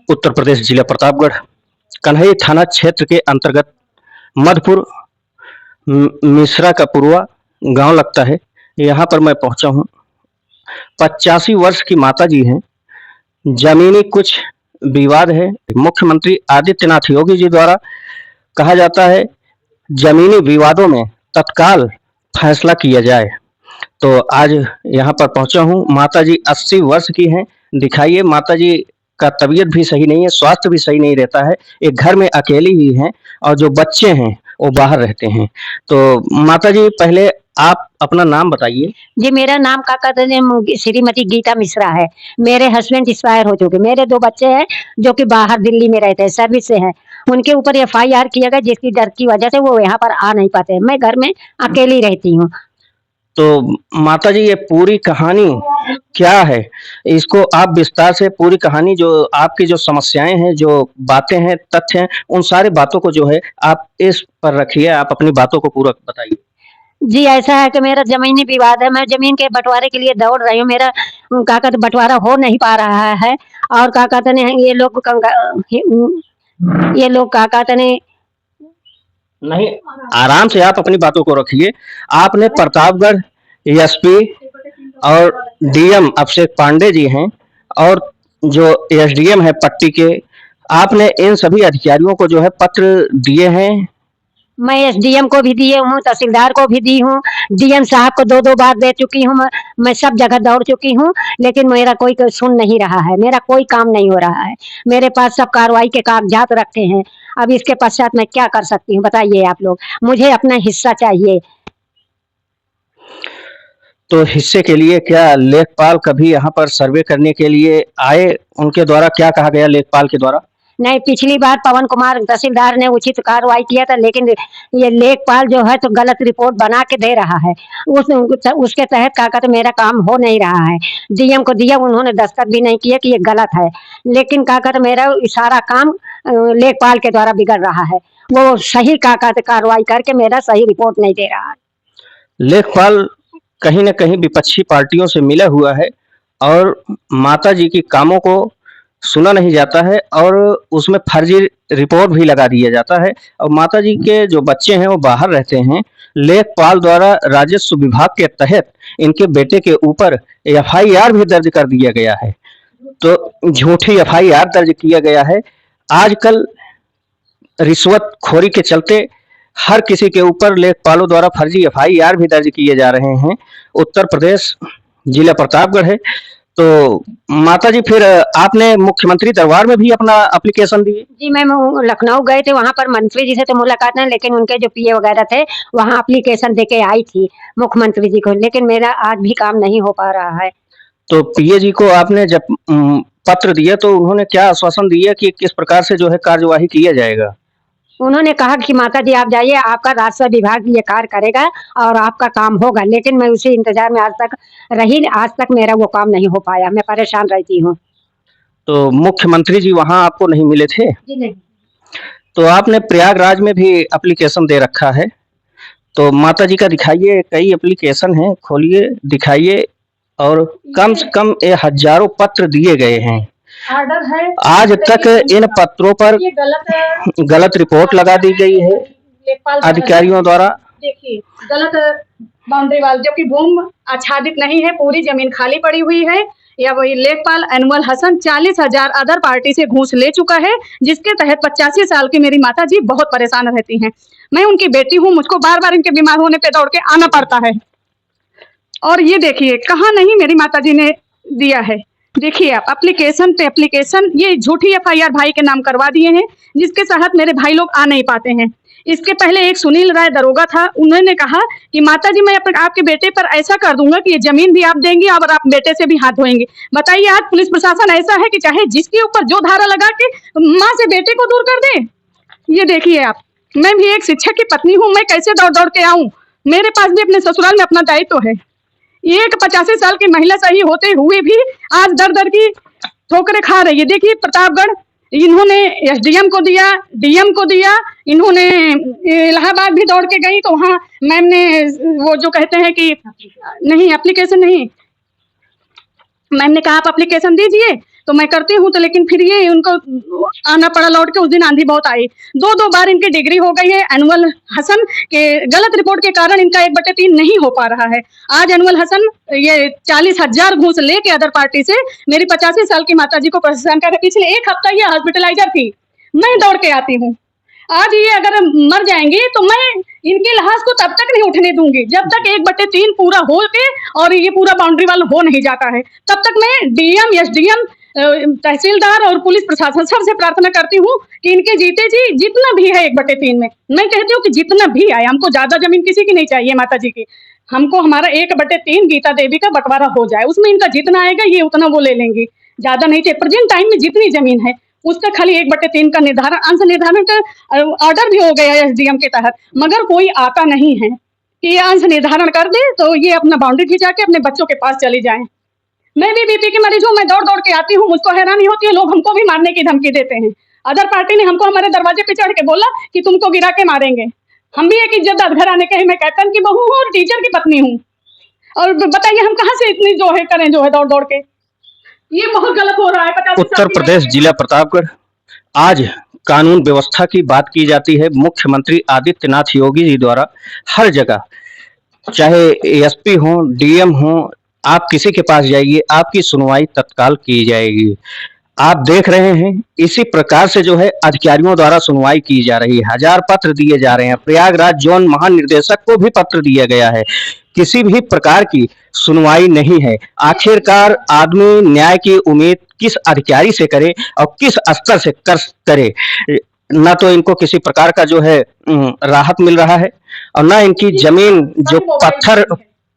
उत्तर प्रदेश जिला प्रतापगढ़ कन्हई थाना क्षेत्र के अंतर्गत मधुपुर मिश्रा का पुरवा गांव लगता है। यहाँ पर मैं पहुंचा हूँ। 85 वर्ष की माता जी हैं। जमीनी कुछ विवाद है। मुख्यमंत्री आदित्यनाथ योगी जी द्वारा कहा जाता है जमीनी विवादों में तत्काल फैसला किया जाए। तो आज यहाँ पर पहुंचा हूँ। माता जी 80 वर्ष की हैं। दिखाइए, माता जी का तबीयत भी सही नहीं है, स्वास्थ्य भी सही नहीं रहता है। एक घर में अकेली ही हैं और जो बच्चे हैं वो बाहर रहते हैं। तो माता जी, पहले आप अपना नाम बताइए। जी, मेरा नाम श्रीमती गीता मिश्रा है। मेरे हस्बैंड एक्सपायर हो चुके। मेरे 2 बच्चे हैं जो कि बाहर दिल्ली में रहते हैं, सर्विस से हैं। उनके ऊपर एफआईआर किया गया जिसकी डर की वजह से वो यहाँ पर आ नहीं पाते। मैं घर में अकेली रहती हूँ। तो माता जी, ये पूरी कहानी क्या है? इसको आप विस्तार से पूरी कहानी, जो आपकी जो समस्याएं हैं, जो बातें हैं, तथ्य हैं, उन सारी बातों को जो है आप इस पर रखिए। आप अपनी बातों को पूरा बताइए। जी, ऐसा है कि मेरा ज़मीनी विवाद है। मैं ज़मीन के बँटवारे के लिए दौड़ रही हूँ। मेरा क्या कहते बँटवारा हो नहीं पा रहा है और क्या कहते हैं ये लोग क्या कहते हैं। नहीं, आराम से आप अपनी बातों को रखिए। आपने प्रतापगढ़ एसपी और डीएम अभिषेक पांडे जी हैं और जो एसडीएम है पट्टी के, आपने इन सभी अधिकारियों को जो है पत्र दिए हैं। मैं एसडीएम को भी दिए हूँ, तहसीलदार को भी दी हूँ, डीएम साहब को 2-2 बार दे चुकी हूँ। मैं सब जगह दौड़ चुकी हूँ, लेकिन मेरा कोई सुन नहीं रहा है। मेरा कोई काम नहीं हो रहा है। मेरे पास सब कार्रवाई के कागजात रखे हैं। अब इसके पश्चात मैं क्या कर सकती हूँ, बताइए आप लोग। मुझे अपना हिस्सा चाहिए। तो हिस्से के लिए क्या लेखपाल कभी यहाँ पर सर्वे करने के लिए आए? उनके द्वारा क्या कहा गया लेखपाल के द्वारा? नहीं, पिछली बार पवन कुमार तहसीलदार ने उचित कार्रवाई किया था, लेकिन ये लेखपाल जो है तो गलत रिपोर्ट बना के दे रहा है। उसके तहत क्या कहते मेरा काम हो नहीं रहा है। डीएम को दिया, उन्होंने दस्तखत भी नहीं किया कि ये गलत है, लेकिन क्या कहते मेरा सारा काम लेखपाल के द्वारा बिगड़ रहा है। वो सही क्या कहते कार्रवाई करके मेरा सही रिपोर्ट नहीं दे रहा है। लेखपाल कहीं न कहीं विपक्षी पार्टियों से मिला हुआ है और माता जी की कामों को सुना नहीं जाता है और उसमें फर्जी रिपोर्ट भी लगा दिया जाता है और माता जी के जो बच्चे हैं वो बाहर रहते हैं। लेखपाल द्वारा राजस्व विभाग के तहत इनके बेटे के ऊपर एफआईआर भी दर्ज कर दिया गया है। तो झूठी एफआईआर दर्ज किया गया है। आजकल रिश्वतखोरी के चलते हर किसी के ऊपर लेखपालों द्वारा फर्जी एफआईआर भी दर्ज किए जा रहे हैं। उत्तर प्रदेश जिला प्रतापगढ़ है। तो माता जी, फिर आपने मुख्यमंत्री दरबार में भी अपना एप्लीकेशन दिए? जी, मैं लखनऊ गए थे, वहाँ पर मंत्री जी से तो मुलाकात नहीं, लेकिन उनके जो पीए वगैरह थे वहाँ एप्लीकेशन देके आई थी मुख्यमंत्री जी को, लेकिन मेरा आज भी काम नहीं हो पा रहा है। तो पीए जी को आपने जब पत्र दिया तो उन्होंने क्या आश्वासन दिया कि किस प्रकार से जो है कार्यवाही किया जाएगा? उन्होंने कहा कि माता जी आप जाइए, आपका राजस्व विभाग ये कार्य करेगा और आपका काम होगा, लेकिन मैं उसी इंतजार में आज तक रही। आज तक मेरा वो काम नहीं हो पाया। मैं परेशान रहती हूँ। तो मुख्यमंत्री जी वहाँ आपको नहीं मिले थे? जी नहीं। तो आपने प्रयागराज में भी एप्लीकेशन दे रखा है। तो माता जी का दिखाइए, कई एप्लीकेशन हैं, खोलिए, दिखाइए और कम से कम ये हजारों पत्र दिए गए हैं। ऑर्डर है। आज तक इन पत्रों पर गलत रिपोर्ट लगा दी गई है अधिकारियों द्वारा। देखिए, गलत बाउंड्री वाल, जबकि भूमि आच्छादित नहीं है, पूरी जमीन खाली पड़ी हुई है। या वही लेखपाल अनमोल हसन 40,000 अदर पार्टी से घूस ले चुका है, जिसके तहत 85 साल की मेरी माता जी बहुत परेशान रहती हैं। मैं उनकी बेटी हूँ, मुझको बार बार इनके बीमार होने पे दौड़ के आना पड़ता है। और ये देखिए, कहाँ नहीं मेरी माता जी ने दिया है। देखिए आप, एप्लीकेशन पे एप्लीकेशन, ये झूठी एफआईआर भाई के नाम करवा दिए हैं, जिसके तहत मेरे भाई लोग आ नहीं पाते हैं। इसके पहले एक सुनील राय दरोगा था, उन्होंने कहा कि माता जी मैं आपके बेटे पर ऐसा कर दूंगा कि ये जमीन भी आप देंगी और आप बेटे से भी हाथ धोएंगे। बताइए, आज पुलिस प्रशासन ऐसा है कि चाहे जिसके ऊपर जो धारा लगा के माँ से बेटे को दूर कर दे। ये देखिए आप, मैं भी एक शिक्षक की पत्नी हूँ, मैं कैसे दौड़ दौड़ के आऊँ। मेरे पास भी अपने ससुराल में अपना दायित्व है। एक 85 साल की महिला सही होते हुए भी आज दर दर की ठोकरें खा रही है। देखिए प्रतापगढ़, इन्होंने एसडीएम को दिया, डीएम को दिया, इन्होंने इलाहाबाद भी दौड़ के गई तो वहाँ मैम ने वो जो कहते हैं कि नहीं एप्लीकेशन नहीं, मैम ने कहा आप एप्लीकेशन दीजिए, तो मैं करती हूँ, तो लेकिन फिर ये उनको आना पड़ा लौट के। उस दिन आंधी बहुत आई, दो बार इनकी डिग्री हो गई है। एनुअल हसन के गलत रिपोर्ट के कारण इनका 1/3 नहीं हो पा रहा है। आज एनुअल हसन ये 40,000 घूस लेके अदर पार्टी से मेरी 85 साल की माता जी को परेशान कर, पिछले 1 हफ्ता ये हॉस्पिटलाइजर थी, मैं दौड़ के आती हूँ। आज ये अगर मर जाएंगे तो मैं इनके लाश को तब तक नहीं उठने दूंगी जब तक 1/3 पूरा हो के और ये पूरा बाउंड्री वाल हो नहीं जाता है। तब तक मैं डीएम, एसडीएम, तहसीलदार और पुलिस प्रशासन सबसे प्रार्थना करती हूँ कि इनके जीते जी जितना भी है 1/3 में, मैं कहती हूँ कि जितना भी आए, हमको ज्यादा जमीन किसी की नहीं चाहिए माता जी की, हमको हमारा 1/3 गीता देवी का बंटवारा हो जाए, उसमें इनका जितना आएगा ये उतना वो ले लेंगी, ज्यादा नहीं चाहिए। प्रेजेंट टाइम में जितनी जमीन है उसका खाली 1/3 का निर्धारण, अंश निर्धारण का ऑर्डर भी हो गया है एसडीएम के तहत, मगर कोई आता नहीं है कि ये अंश निर्धारण कर दे तो ये अपना बाउंड्री खिंचा के अपने बच्चों के पास चली जाए। मैं भी बीपी की मरीज हूँ, मैं दौड़ दौड़ के आती हूँ, मुझको हैरानी होती है, लोग हमको भी मारने की धमकी देते हैं। अदर पार्टी ने हमको हमारे दरवाजे पे चढ़ के बोला कि तुमको गिरा के मारेंगे। हम भी एक इज्जतदार घराने के हैं, मैं कैप्टन की बहू हूँ और टीचर की पत्नी हूँ, और बताइए हम कहाँ से इतनी जो है करें, जो है दौड़ दौड़ के। ये बहुत गलत हो रहा है। 85 उत्तर प्रदेश जिला प्रतापगढ़। आज कानून व्यवस्था की बात की जाती है। मुख्यमंत्री आदित्यनाथ योगी जी द्वारा हर जगह, चाहे एसपी हो, डीएम हो, आप किसी के पास जाइए, आपकी सुनवाई तत्काल की जाएगी। आप देख रहे हैं इसी प्रकार से जो है अधिकारियों द्वारा सुनवाई की जा रही है। 1000 पत्र दिए जा रहे हैं। प्रयागराज जोन महानिर्देशक को भी पत्र दिया गया है, किसी भी प्रकार की सुनवाई नहीं है। आखिरकार आदमी न्याय की उम्मीद किस अधिकारी से करे और किस स्तर से करे, न तो इनको किसी प्रकार का जो है राहत मिल रहा है, और न इनकी जमीन जो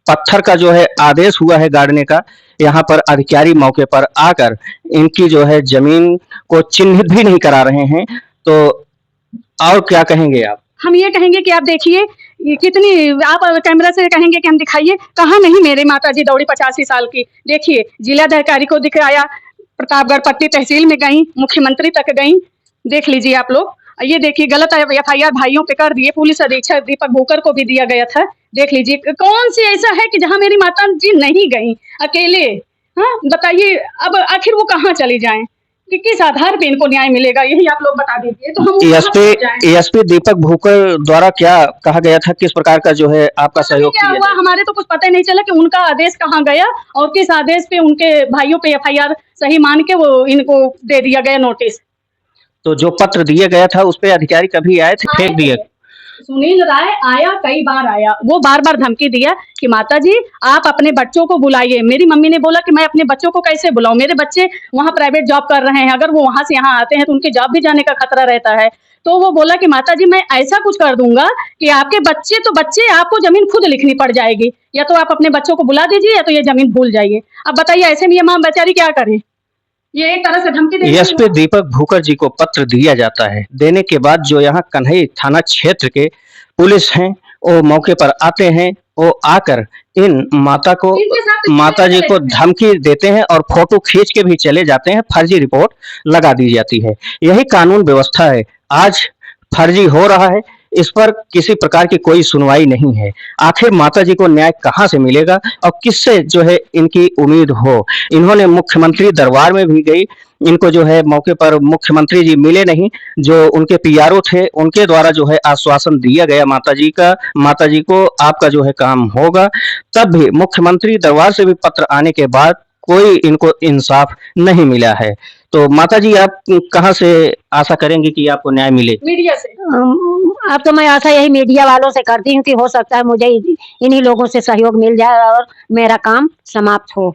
पत्थर का जो है आदेश हुआ है गाड़ने का, यहाँ पर अधिकारी मौके पर आकर इनकी जो है जमीन को चिन्हित भी नहीं करा रहे हैं। तो और क्या कहेंगे आप? हम ये कहेंगे कि आप देखिए ये कितनी, आप कैमरा से कहेंगे कि हम दिखाइए, कहाँ नहीं मेरी माता जी दौड़ी 85 साल की। देखिए जिलाधिकारी को दिखाया, प्रतापगढ़ पट्टी तहसील में गई, मुख्यमंत्री तक गई, देख लीजिए आप लोग। ये देखिए गलत एफआईआर भाइयों पे कर दिए, पुलिस अधीक्षक दीपक भूकर को भी दिया गया था। देख लीजिए कौन सी ऐसा है कि जहां मेरी माता जी नहीं गई अकेले। हाँ बताइए अब आखिर वो कहाँ चली जाएं, कि किस आधार पे इनको न्याय मिलेगा, यही आप लोग बता दीजिए। तो हम एसपी दीपक भूकर द्वारा क्या कहा गया था, किस प्रकार का जो है आपका सहयोग क्या हुआ, हमारे तो कुछ पता ही नहीं चला कि उनका आदेश कहाँ गया और किस आदेश पे उनके भाइयों पे एफआईआर सही मान के वो इनको दे दिया गया नोटिस। तो जो पत्र दिया गया था उस पे अधिकारी कभी आए थे? फेंक दिए। सुनील राय आया, कई बार आया, वो बार बार धमकी दिया कि माता जी आप अपने बच्चों को बुलाइए। मेरी मम्मी ने बोला कि मैं अपने बच्चों को कैसे बुलाऊं, मेरे बच्चे वहाँ प्राइवेट जॉब कर रहे हैं, अगर वो वहां से यहाँ आते हैं तो उनके जॉब भी जाने का खतरा रहता है। तो वो बोला कि माता जी मैं ऐसा कुछ कर दूंगा कि आपके बच्चे तो बच्चे, आपको जमीन खुद लिखनी पड़ जाएगी, या तो आप अपने बच्चों को बुला दीजिए या तो ये जमीन भूल जाइए। अब बताइए ऐसे में ये माँ बेचारी क्या करे, ये एक तरह से धमकी। एसपी दीपक भूकर जी को पत्र दिया जाता है, देने के बाद जो यहाँ कन्हई थाना क्षेत्र के पुलिस हैं वो मौके पर आते हैं, वो आकर इन माता जी को धमकी देते हैं और फोटो खींच के भी चले जाते हैं, फर्जी रिपोर्ट लगा दी जाती है। यही कानून व्यवस्था है। आज फर्जी हो रहा है, इस पर किसी प्रकार की कोई सुनवाई नहीं है। आखिर माता जी को न्याय कहाँ से मिलेगा और किससे जो है इनकी उम्मीद हो? इन्होंने मुख्यमंत्री दरबार में भी गई, इनको जो है मौके पर मुख्यमंत्री जी मिले नहीं, जो उनके पीआरओ थे उनके द्वारा जो है आश्वासन दिया गया माता जी को आपका जो है काम होगा। तब भी मुख्यमंत्री दरबार से भी पत्र आने के बाद कोई इनको इंसाफ नहीं मिला है। तो माता जी आप कहाँ से आशा करेंगे कि आपको न्याय मिले? मीडिया से। अब तो मैं आशा यही मीडिया वालों से करती हूँ कि हो सकता है मुझे इन्हीं लोगों से सहयोग मिल जाए और मेरा काम समाप्त हो।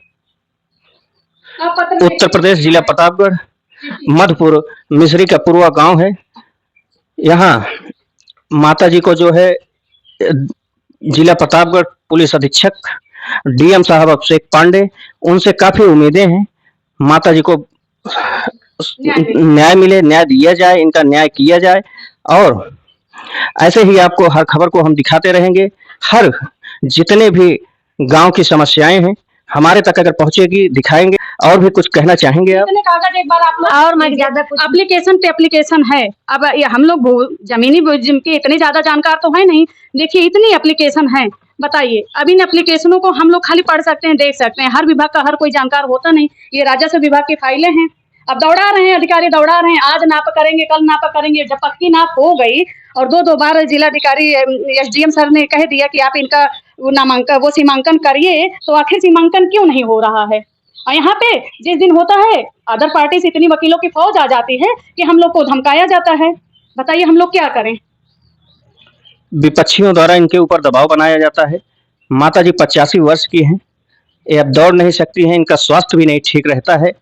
उत्तर प्रदेश जिला प्रतापगढ़, मधुपुर मिश्री का पूर्वा गांव है। यहाँ माता जी को जो है जिला प्रतापगढ़ पुलिस अधीक्षक डीएम साहब अभिषेक पांडे, उनसे काफी उम्मीदें हैं माता जी को न्याय मिले, न्याय दिया जाए, इनका न्याय किया जाए। और ऐसे ही आपको हर खबर को हम दिखाते रहेंगे। हर जितने भी गांव की समस्याएं हैं हमारे तक अगर पहुंचेगी दिखाएंगे। और भी कुछ कहना चाहेंगे आप? कागज एक बार आप लोग, और मैं ज्यादा कुछ एप्लीकेशन पे एप्लीकेशन है। अब हम लोग जमीनी के इतने ज्यादा जानकार तो है नहीं, देखिए इतनी एप्लीकेशन है, बताइए, अब इन एप्लीकेशनों को हम लोग खाली पढ़ सकते हैं, देख सकते हैं, हर विभाग का हर कोई जानकार होता नहीं। ये राजस्व विभाग की फाइलें हैं, अब दौड़ा रहे हैं अधिकारी, दौड़ा रहे हैं, आज नाप करेंगे, कल नाप करेंगे। जब पक्की नाप हो गई और दो बार जिलाधिकारी एसडीएम सर ने कह दिया कि आप इनका वो सीमांकन करिए, तो आखिर सीमांकन क्यों नहीं हो रहा है? और यहाँ पे जिस दिन होता है अदर पार्टी से इतनी वकीलों की फौज आ जाती है कि हम लोग को धमकाया जाता है। बताइए हम लोग क्या करें? विपक्षियों द्वारा इनके ऊपर दबाव बनाया जाता है। माता जी 85 वर्ष की हैं, ये अब दौड़ नहीं सकती हैं, इनका स्वास्थ्य भी नहीं ठीक रहता है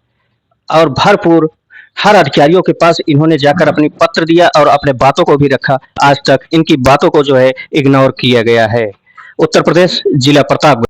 और भरपूर हर अधिकारियों के पास इन्होंने जाकर अपनी पत्र दिया और अपने बातों को भी रखा। आज तक इनकी बातों को जो है इग्नोर किया गया है। उत्तर प्रदेश, जिला प्रतापगढ़।